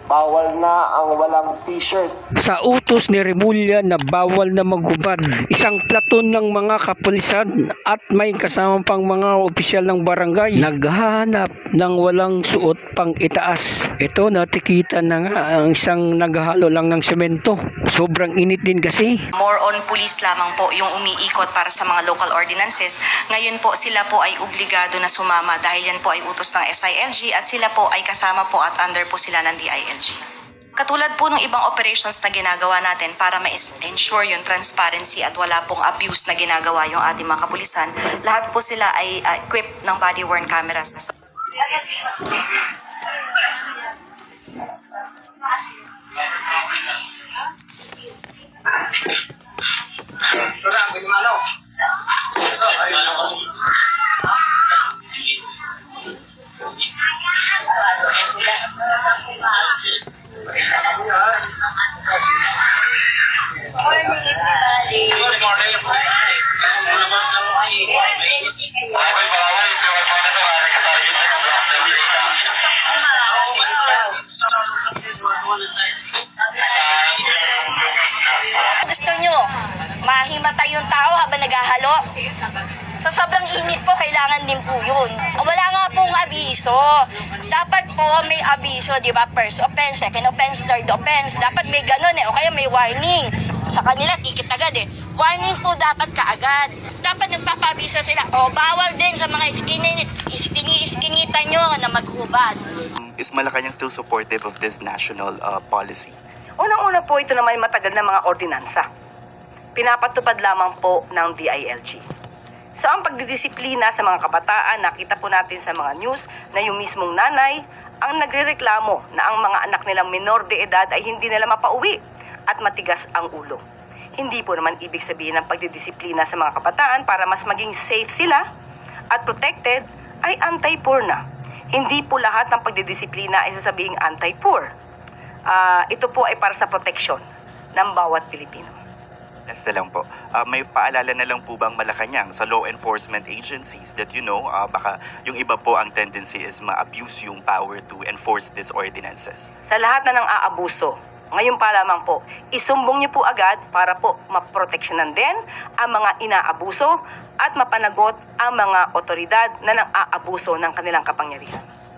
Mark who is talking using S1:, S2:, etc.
S1: Bawal na ang walang t-shirt.
S2: Sa utos ni Remulla na bawal na maghubad, isang platon ng mga kapulisan at may kasama pang mga opisyal ng barangay naghahanap ng walang suot pang itaas. Ito, natikita na nga ang isang naghahalo lang ng semento. Sobrang init din kasi.
S3: More on police lamang po yung umiikot para sa mga local ordinances. Ngayon po sila po ay obligado na sumama dahil yan po ay utos ng SILG at sila po ay kasama po at under po sila ng DILG. Katulad po ng ibang operations na ginagawa natin para ma-ensure yung transparency at wala pong abuse na ginagawa yung ating mga kapulisan, lahat po sila ay equipped ng body-worn cameras. So, gusto nyo mahimatay yung tao habang naghahalo? Sa sobrang init po, kailangan din po yun. Wala nga pong abiso. Dapat po may abiso, di ba? First offense, second offense, third offense. Dapat may ganun eh. O kaya may warning. Sa kanila, tikit agad eh. Warning po dapat kaagad. Dapat nagpapabiso sila. O, bawal din sa mga iskinitan nyo na maghubad.
S4: Is Malacanang still supportive of this national policy?
S5: Unang-una po, ito naman matagal na mga ordinansa. Pinapatupad lamang po ng DILG. So ang pagdidisiplina sa mga kabataan, nakita po natin sa mga news na yung mismong nanay ang nagrereklamo na ang mga anak nilang minor de edad ay hindi nila mapauwi at matigas ang ulo. Hindi po naman ibig sabihin ng pagdidisiplina sa mga kabataan para mas maging safe sila at protected ay anti-poor na. Hindi po lahat ng pagdidisiplina ay sasabihing anti-poor. Ito po ay para sa protection ng bawat Pilipino.
S4: Last na lang po. May paalala na lang po bang Malacanang sa law enforcement agencies that baka yung iba po ang tendency is ma-abuse yung power to enforce these ordinances?
S5: Sa lahat na ng aabuso, ngayon pa lamang po, isumbong niyo po agad para po maproteksyonan din ang mga inaabuso at mapanagot ang mga otoridad na nang aabuso ng kanilang kapangyarihan.